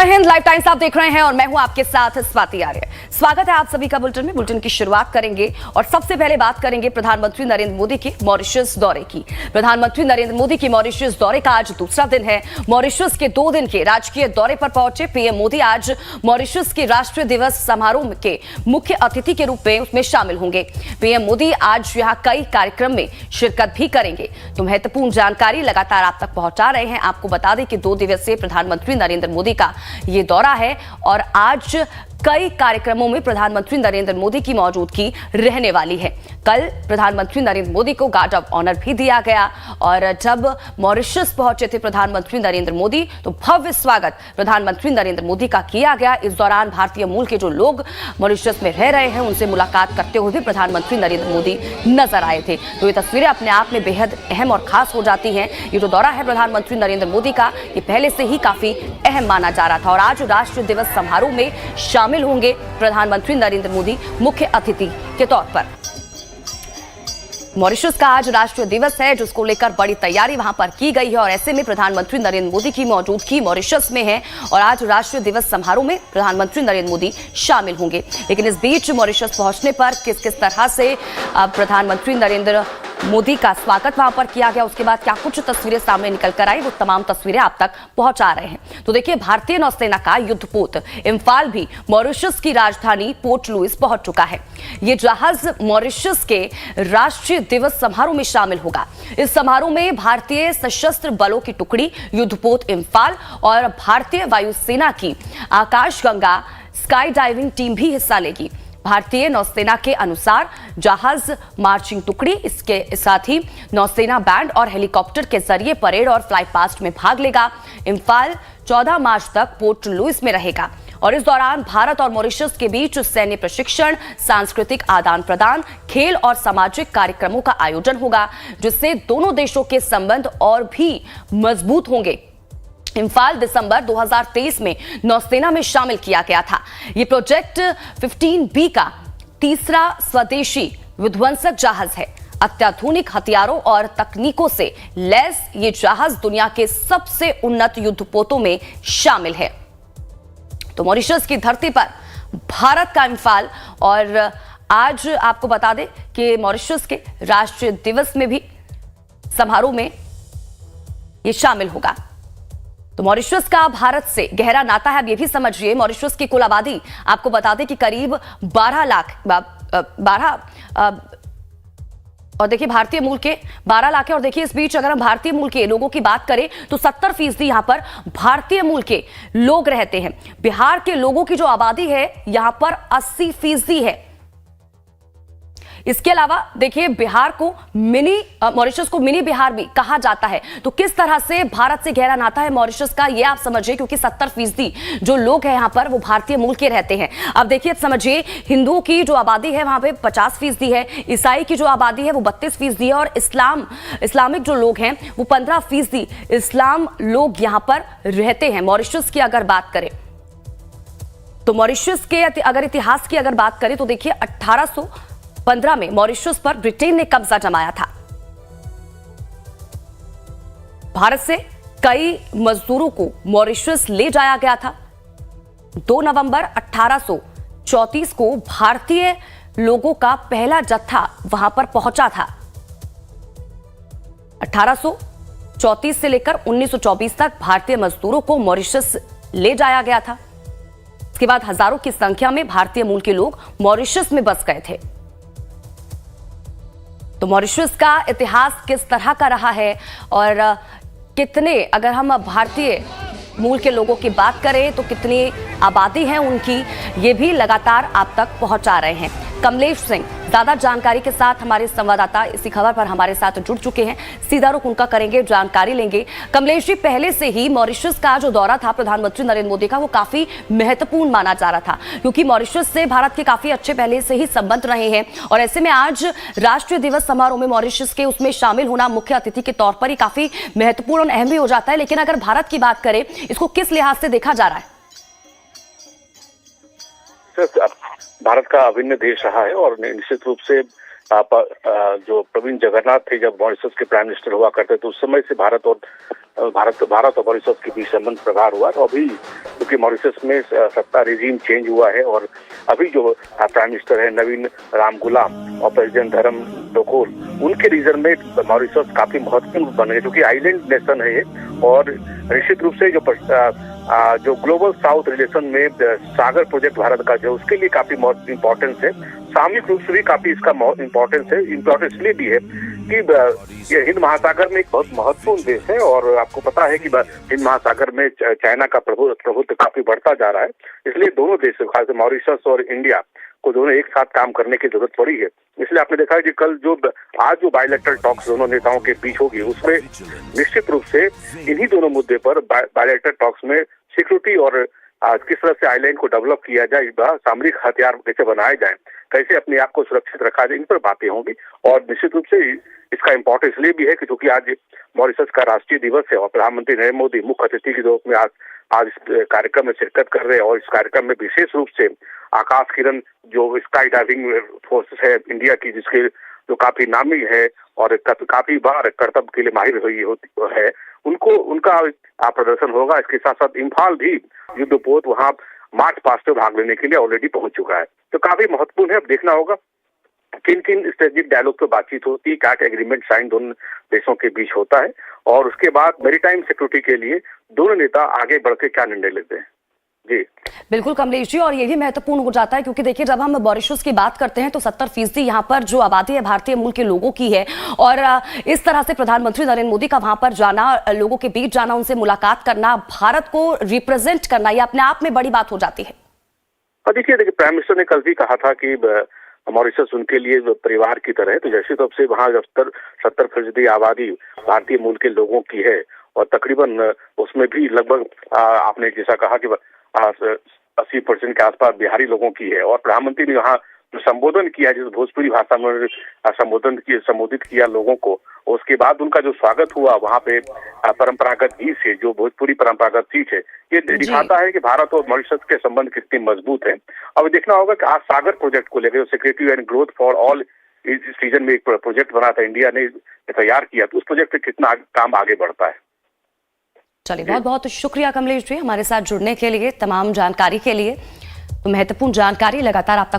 जय Hind. Live times आप देख रहे हैं और मैं हूं आपके साथ स्वाति आर्य। स्वागत है आप सभी का बुलेटिन में। बुलेटिन की शुरुआत करेंगे और सबसे पहले बात करेंगे प्रधानमंत्री नरेंद्र मोदी के मॉरिशस दौरे की। प्रधानमंत्री नरेंद्र मोदी की मॉरिशस दौरे का आज दूसरा दिन है। मॉरिशस के 2 दिन के राजकीय दौरे पर पहुंचे पीएम मोदी आज मॉरिशस के राष्ट्रीय दिवस समारोह के मुख्य अतिथि के रूप में उसमें शामिल होंगे। पीएम मोदी आज यहां कई कार्यक्रम में शिरकत भी करेंगे। तो महत्वपूर्ण जानकारी लगातार आप तक पहुंचा रहे हैं। आपको बता दें कि 2 दिवसीय प्रधानमंत्री नरेंद्र मोदी का ये दौरा है और आज कई कार्यक्रमों में प्रधानमंत्री नरेंद्र मोदी की मौजूदगी रहने वाली है। कल प्रधानमंत्री नरेंद्र मोदी को गार्ड ऑफ ऑनर भी दिया गया और जब मॉरिशस पहुंचे थे प्रधानमंत्री नरेंद्र मोदी तो भव्य स्वागत प्रधानमंत्री नरेंद्र मोदी का किया गया। इस दौरान भारतीय मूल के जो लोग मॉरिशस में रह रहे हैं उनसे मुलाकात करते हुए भी प्रधानमंत्री नरेंद्र मोदी नजर आए थे। तो ये तस्वीरें अपने आप में बेहद अहम और खास हो जाती हैं। ये जो दौरा है प्रधानमंत्री नरेंद्र मोदी का, ये पहले से ही काफी अहम माना जा रहा था और आज राष्ट्रीय दिवस समारोह में शामिल होंगे प्रधानमंत्री नरेंद्र मोदी मुख्य अतिथि के तौर पर। मॉरिशस का आज राष्ट्रीय दिवस है जिसको लेकर बड़ी तैयारी वहां पर की गई है और ऐसे में प्रधानमंत्री नरेंद्र मोदी की मौजूदगी मॉरिशस में है और आज राष्ट्रीय दिवस समारोह में प्रधानमंत्री नरेंद्र मोदी शामिल होंगे। लेकिन इस बीच मॉरिशस पहुंचने पर किस किस तरह से प्रधानमंत्री नरेंद्र मोदी का स्वागत वहां पर किया गया, उसके बाद क्या कुछ तस्वीरें सामने निकल कर आई, वो तमाम तस्वीरें आप तक पहुंचा रहे हैं। तो देखिए, भारतीय नौसेना का युद्धपोत इम्फाल भी मॉरिशस की राजधानी पोर्ट लुइस पहुंच चुका है। ये जहाज मॉरिशस के राष्ट्रीय दिवस समारोह में शामिल होगा। इस समारोह में भारतीय सशस्त्र बलों की टुकड़ी युद्धपोत इम्फाल और भारतीय वायुसेना की आकाशगंगा स्काई डाइविंग टीम भी हिस्सा लेगी। भारतीय नौसेना के अनुसार जहाज मार्चिंग टुकड़ी इसके साथ ही नौसेना बैंड और हेलीकॉप्टर के जरिए परेड और फ्लाई पास्ट में भाग लेगा। इम्फाल 14 मार्च तक पोर्ट लुइस में रहेगा और इस दौरान भारत और मॉरिशस के बीच सैन्य प्रशिक्षण, सांस्कृतिक आदान प्रदान, खेल और सामाजिक कार्यक्रमों का आयोजन होगा जिससे दोनों देशों के संबंध और भी मजबूत होंगे। इम्फाल दिसंबर 2023 में नौसेना में शामिल किया गया था। यह प्रोजेक्ट 15B का तीसरा स्वदेशी विध्वंसक जहाज है। अत्याधुनिक हथियारों और तकनीकों से लैस ये जहाज दुनिया के सबसे उन्नत युद्धपोतों में शामिल है। तो मॉरिशस की धरती पर भारत का इम्फाल और आज आपको बता दें कि मॉरिशस के राष्ट्रीय दिवस में भी समारोह में ये शामिल होगा। तो मॉरिशस का भारत से गहरा नाता है। अब ये भी समझिए, मॉरिशस की कुल आबादी आपको बता दें कि करीब 12 और देखिए भारतीय मूल के 12 लाख है और देखिए इस बीच अगर हम भारतीय मूल के लोगों की बात करें तो 70% यहां पर भारतीय मूल के लोग रहते हैं। बिहार के लोगों की जो आबादी है यहां पर 80% है। इसके अलावा देखिए बिहार को मॉरिशस को मिनी बिहार भी कहा जाता है। तो किस तरह से भारत से गहरा नाता है मॉरिशस का, ये आप समझिए, क्योंकि 70% जो लोग हैं यहां पर वो भारतीय मूल के रहते हैं। अब देखिए समझिए, हिंदुओं की जो आबादी है वहां पे 50% है, ईसाई की जो आबादी है वो 32% है और इस्लामिक जो लोग हैं वो 15% इस्लाम लोग यहां पर रहते हैं। मॉरिशस की अगर बात करें तो मॉरिशस के अगर इतिहास की अगर बात करें तो देखिए 1815 में मॉरिशस पर ब्रिटेन ने कब्जा जमाया था। भारत से कई मजदूरों को मॉरिशस ले जाया गया था। 2 नवंबर 1834 को भारतीय लोगों का पहला जत्था वहां पर पहुंचा था। 1834 से लेकर 1924 तक भारतीय मजदूरों को मॉरिशस ले जाया गया था। इसके बाद हजारों की संख्या में भारतीय मूल के लोग मॉरिशस में बस गए थे। तो मॉरिशस का इतिहास किस तरह का रहा है और कितने, अगर हम भारतीय मूल के लोगों की बात करें तो कितनी आबादी है उनकी, ये भी लगातार आप तक पहुंचा रहे हैं। कमलेश सिंह ज्यादा जानकारी के साथ हमारे संवाददाता इसी खबर पर हमारे साथ जुड़ चुके हैं। सीधा रुख उनका करेंगे, जानकारी लेंगे। कमलेश जी, पहले से ही मॉरिशस का जो दौरा था प्रधानमंत्री नरेंद्र मोदी का वो काफी महत्वपूर्ण माना जा रहा था क्योंकि मॉरिशस से भारत के काफी अच्छे पहले से ही संबंध रहे हैं और ऐसे में आज राष्ट्रीय दिवस समारोह में मॉरिशस के उसमें शामिल होना मुख्य अतिथि के तौर पर ही काफी महत्वपूर्ण और अहम भी हो जाता है। लेकिन अगर भारत की बात करें, इसको किस लिहाज से देखा जा रहा है? भारत का अभिन्न देश रहा है और निश्चित रूप से जो प्रवीण जगन्नाथ थे जब मॉरिशस के प्राइम मिनिस्टर हुआ करते थे, उस समय से भारत और मॉरिशस के बीच संबंध प्रगाढ़ हुआ। तो अभी क्योंकि मॉरिशस में सत्ता रिजीम चेंज हुआ है और अभी जो प्राइम मिनिस्टर है नवीन रामगुलाम और प्रेसिडेंट धर्म डोकोल, उनके रीजन में मॉरिशस काफी महत्वपूर्ण बन गए, क्योंकि आइलैंड नेशन है ये। और निश्चित रूप से जो ग्लोबल साउथ रिलेशन में सागर प्रोजेक्ट भारत का जो उसके लिए काफी इम्पोर्टेंस है, सामरिक रूप से भी काफी इसका इम्पोर्टेंस है। इम्पोर्टेंस इसलिए भी है कि ये हिंद महासागर में एक बहुत महत्वपूर्ण देश है और आपको पता है कि हिंद महासागर में चाइना का प्रभुत्व काफी बढ़ता जा रहा है। इसलिए दोनों देश, खासकर मॉरिशस और इंडिया को दोनों एक साथ काम करने की जरूरत पड़ी है। इसलिए आपने देखा है कि कल आज जो बायलैटरल टॉक्स दोनों नेताओं के बीच होगी, उसमें निश्चित रूप से इन्हीं दोनों मुद्दे पर बायलैटरल टॉक्स में सिक्योरिटी और किस तरह से आइलैंड को डेवलप किया जाए, सामरिक हथियार कैसे बनाए जाए, कैसे अपने आप को सुरक्षित रखा जाए, इन पर बातें होंगी। और निश्चित रूप से इसका इम्पोर्टेंस इसलिए भी है कि क्योंकि आज मॉरिशस का राष्ट्रीय दिवस है और प्रधानमंत्री नरेंद्र मोदी मुख्य अतिथि के रूप में आज इस कार्यक्रम में शिरकत कर रहे हैं। और इस कार्यक्रम में विशेष रूप से आकाश किरण जो स्काई डाइविंग फोर्सेस है इंडिया की, जिसके जो काफी नामी है और काफी बार कर्तव्य के लिए माहिर हुई है, उनका प्रदर्शन होगा। इसके साथ साथ इम्फाल भी युद्धपोत वहाँ मार्च पास्ट में भाग लेने के लिए ऑलरेडी पहुंच चुका है। तो काफी महत्वपूर्ण है। अब देखना होगा किन किन स्ट्रेटेजिक डायलॉग पर बातचीत होती है, क्या एग्रीमेंट साइन दोनों देशों के बीच होता है और उसके बाद मैरीटाइम सिक्योरिटी के लिए दोनों नेता आगे बढ़ के क्या निर्णय लेते हैं। जी बिल्कुल कमलेश जी, और ये भी महत्वपूर्ण हो जाता है क्योंकि देखिए जब हम मॉरिशस की बात करते हैं तो 70% यहाँ पर जो आबादी है भारतीय मूल के लोगों की है और इस तरह से प्रधानमंत्री नरेंद्र मोदी का वहां पर जाना, लोगों के बीच जाना, उनसे मुलाकात करना, भारत को रिप्रेजेंट करना, ये अपने आप में बड़ी बात हो जाती है। देखिए प्राइम मिनिस्टर ने कल भी कहा था कि मॉरिशस उनके लिए परिवार की तरह है। तो जैसे तब से वहाँ 70% आबादी भारतीय मूल के लोगों की है और तकरीबन उसमें भी लगभग आपने जैसा कहा कि 80% के आसपास बिहारी लोगों की है। और प्रधानमंत्री ने वहाँ संबोधन किया, जिस भोजपुरी भाषा में संबोधित किया लोगों को, उसके बाद उनका जो स्वागत हुआ वहाँ पे परंपरागत गीत से, जो भोजपुरी परंपरागत चीज है, ये दिखाता है कि भारत और मॉरिशस के संबंध कितने मजबूत हैं। अब देखना होगा कि आज सागर प्रोजेक्ट को लेकर secretary and growth for all इस रीजन में एक प्रोजेक्ट बना था, इंडिया ने तैयार किया, तो उस प्रोजेक्ट पे कितना काम आगे बढ़ता है। चलिए बहुत बहुत शुक्रिया कमलेश जी हमारे साथ जुड़ने के लिए, तमाम जानकारी के लिए। तो महत्वपूर्ण जानकारी लगातार आप तक